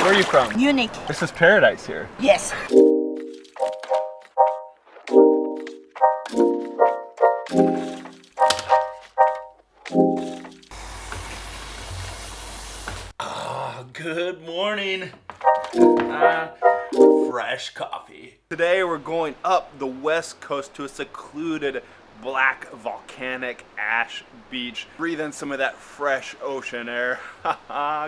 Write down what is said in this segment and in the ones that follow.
Where are you from? Munich. This is paradise here. Yes. Good morning. Fresh coffee. Today we're going up the west coast to a secluded black volcanic ash beach. Breathe in some of that fresh ocean air.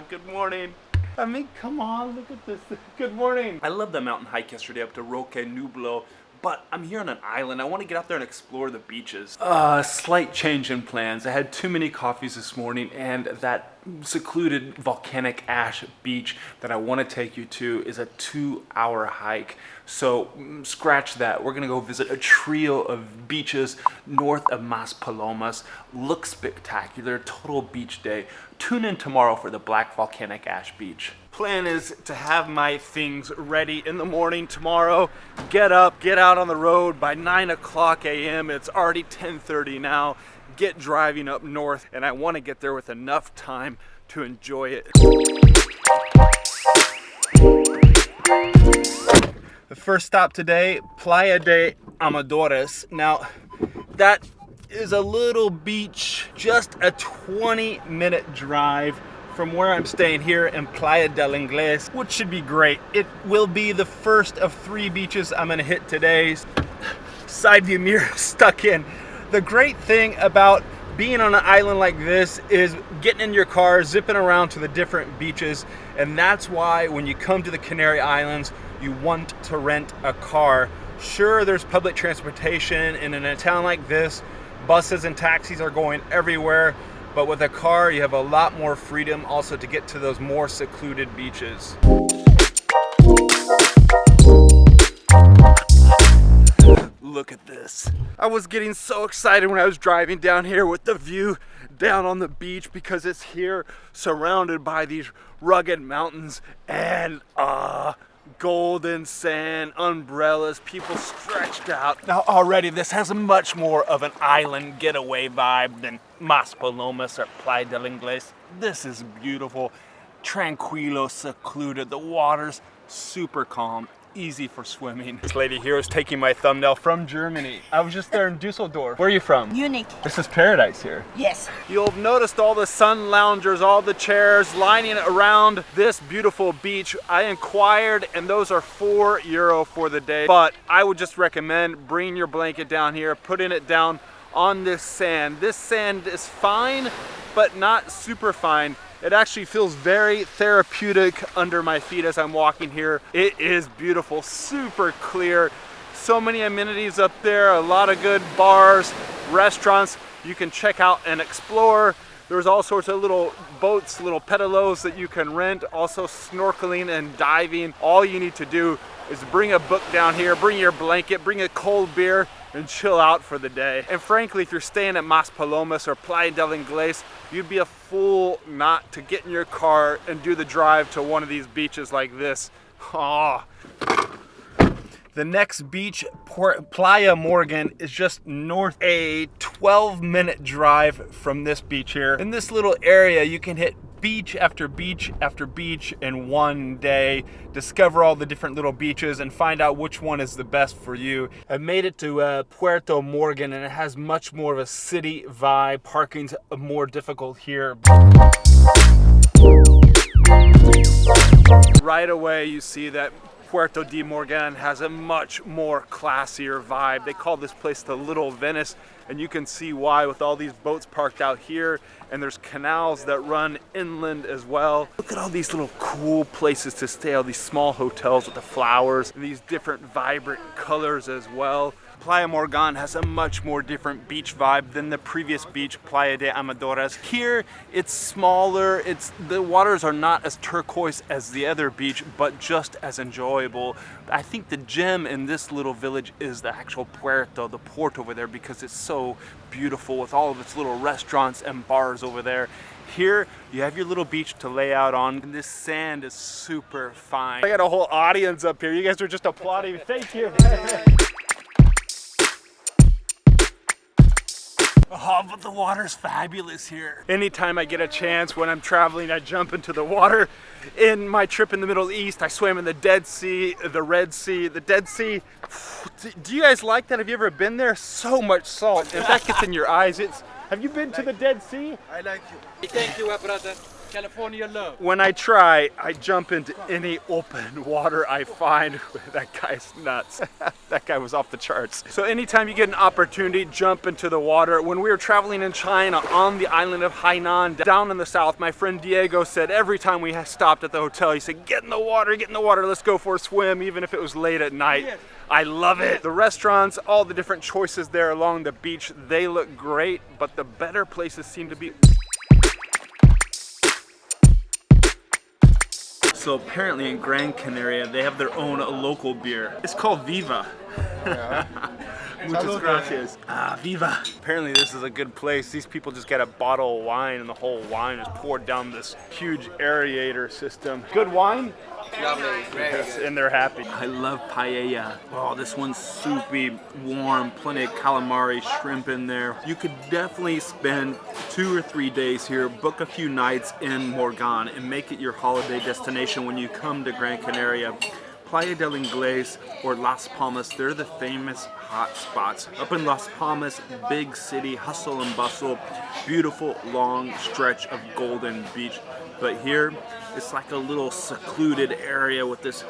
Good morning. I mean, come on, look at this. Good morning. I love the mountain hike yesterday up to Roque Nublo, but I'm here on an island. I want to get out there and explore the beaches. Slight change in plans. I had too many coffees this morning, and that secluded volcanic ash beach that I want to take you to is a 2-hour hike. So scratch that. We're gonna go visit a trio of beaches north of Mas Palomas. Looks spectacular, total beach day. Tune in tomorrow for the black volcanic ash beach. Plan is to have my things ready in the morning tomorrow. Get up, get out on the road by 9 o'clock a.m. It's already 10:30 now. Get driving up north, and I want to get there with enough time to enjoy it. The first stop today, Playa de Amadores. Now, that is a little beach, just a 20-minute drive from where I'm staying here in Playa del Ingles, which should be great. It will be the first of 3 beaches I'm gonna hit today. Side view mirror stuck in. The great thing about being on an island like this is getting in your car, zipping around to the different beaches, and that's why when you come to the Canary Islands, you want to rent a car. Sure, there's public transportation, and in a town like this, buses and taxis are going everywhere, but with a car, you have a lot more freedom also to get to those more secluded beaches. Look at this. I was getting so excited when I was driving down here with the view down on the beach because it's here surrounded by these rugged mountains and golden sand, umbrellas, people stretched out. Now already this has much more of an island getaway vibe than Mas Palomas or Playa del Ingles. This is beautiful, tranquilo, secluded. The water's super calm, easy for swimming. This lady here is taking my thumbnail from Germany. I was just there in Dusseldorf. Where are you from? Munich. This is paradise here. Yes. You'll have noticed all the sun loungers, all the chairs lining around this beautiful beach. I inquired, and those are €4 for the day. But I would just recommend bringing your blanket down here, putting it down on this sand. This sand is fine, but not super fine. It actually feels very therapeutic under my feet as I'm walking here. It is beautiful, super clear. So many amenities up there, a lot of good bars, restaurants you can check out and explore. There's all sorts of little boats, little pedalos that you can rent, also snorkeling and diving. All you need to do is bring a book down here, bring your blanket, bring a cold beer, and chill out for the day. And frankly, if you're staying at Mas Palomas or Playa del Ingles, you'd be a fool not to get in your car and do the drive to one of these beaches like this. Oh. The next beach, Playa Morgan, is just north, a 12-minute drive from this beach here. In this little area, you can hit beach after beach after beach in one day, discover all the different little beaches and find out which one is the best for you. I made it to Puerto Morgan, and it has much more of a city vibe. Parking's more difficult here. Right away you see that Puerto de Morgan has a much more classier vibe. They call this place the Little Venice, and you can see why with all these boats parked out here, and there's canals that run inland as well. Look at all these little cool places to stay, all these small hotels with the flowers, and these different vibrant colors as well. Playa Morgan has a much more different beach vibe than the previous beach, Playa de Amadores. Here, it's smaller, the waters are not as turquoise as the other beach, but just as enjoyable. I think the gem in this little village is the actual Puerto, the port over there, because it's so beautiful with all of its little restaurants and bars over there. Here, you have your little beach to lay out on, and this sand is super fine. I got a whole audience up here. You guys are just applauding. Thank you. Oh, but the water's fabulous here. Anytime I get a chance when I'm traveling, I jump into the water. In my trip in the Middle East, I swam in the Dead Sea, the Red Sea, the Dead Sea. Do you guys like that? Have you ever been there? So much salt. In fact, it's in your eyes. Have you been to the Dead Sea? I like you. Thank you, brother. California love. When I try, I jump into any open water I find. That guy's nuts. That guy was off the charts. So anytime you get an opportunity, jump into the water. When we were traveling in China on the island of Hainan, down in the south, my friend Diego said every time we stopped at the hotel, he said, get in the water, let's go for a swim, even if it was late at night. Yes. I love it. The restaurants, all the different choices there along the beach, they look great, but the better places seem to be. So apparently in Gran Canaria, they have their own local beer. It's called Viva. Yeah. Muchas gracias. Ah, Viva. Apparently this is a good place. These people just get a bottle of wine and the whole wine is poured down this huge aerator system. Good wine? Lovely, yes, and they're happy. I love paella. Oh, this one's soupy, warm, plenty of calamari, shrimp in there. You could definitely spend 2 or 3 days here, book a few nights in Morgan, and make it your holiday destination when you come to Gran Canaria. Playa del Inglés or Las Palmas, they're the famous hot spots. Up in Las Palmas, big city, hustle and bustle, beautiful long stretch of golden beach. But here, it's like a little secluded area with this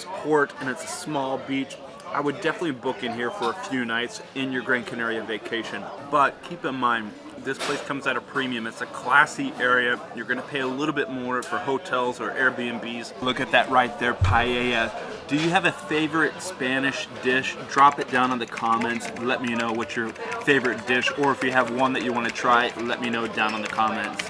port, and it's a small beach. I would definitely book in here for a few nights in your Gran Canaria vacation. But keep in mind, this place comes at a premium. It's a classy area. You're gonna pay a little bit more for hotels or Airbnbs. Look at that right there, paella. Do you have a favorite Spanish dish? Drop it down in the comments. Let me know what your favorite dish, or if you have one that you wanna try, let me know down in the comments.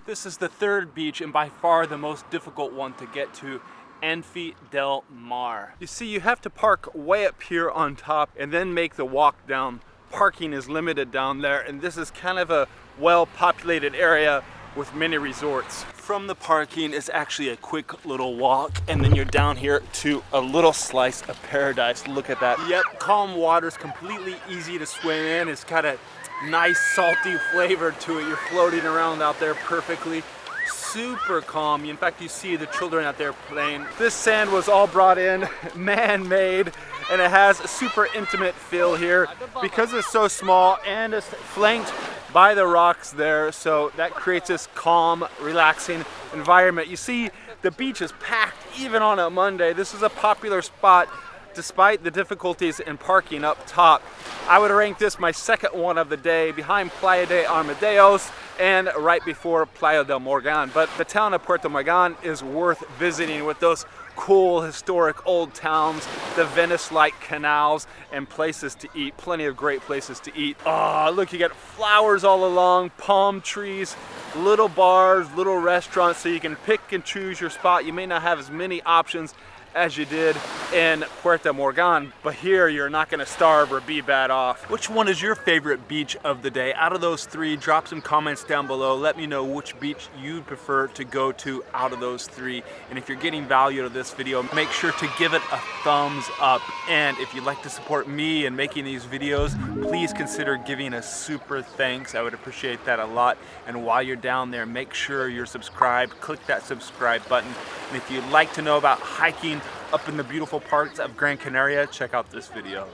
This is the third beach and by far the most difficult one to get to, Anfi del Mar. You see, you have to park way up here on top and then make the walk down. Parking is limited down there, and this is kind of a well-populated area with many resorts. From the parking is actually a quick little walk, and then you're down here to a little slice of paradise. Look at that. Yep, calm water's completely easy to swim in. It's got a nice salty flavor to it. You're floating around out there perfectly. Super calm. In fact, you see the children out there playing. This sand was all brought in, man-made, and it has a super intimate feel here because it's so small and it's flanked by the rocks there, so that creates this calm, relaxing environment. You see, the beach is packed even on a Monday. This is a popular spot despite the difficulties in parking up top. I would rank this my second one of the day, behind Playa de Amadores and right before Playa de Mogán. But the town of Puerto Morgan is worth visiting with those cool historic old towns, the Venice-like canals, and places to eat. Plenty of great places to eat. Oh, look, you got flowers all along, palm trees, little bars, little restaurants, so you can pick and choose your spot. You may not have as many options as you did in Puerto Morgan, but here you're not gonna starve or be bad off. Which one is your favorite beach of the day? Out of those three, drop some comments down below. Let me know which beach you'd prefer to go to out of those three. And if you're getting value out of this video, make sure to give it a thumbs up. And if you'd like to support me in making these videos, please consider giving a super thanks. I would appreciate that a lot. And while you're down there, make sure you're subscribed. Click that subscribe button. And if you'd like to know about hiking up in the beautiful parts of Gran Canaria, check out this video.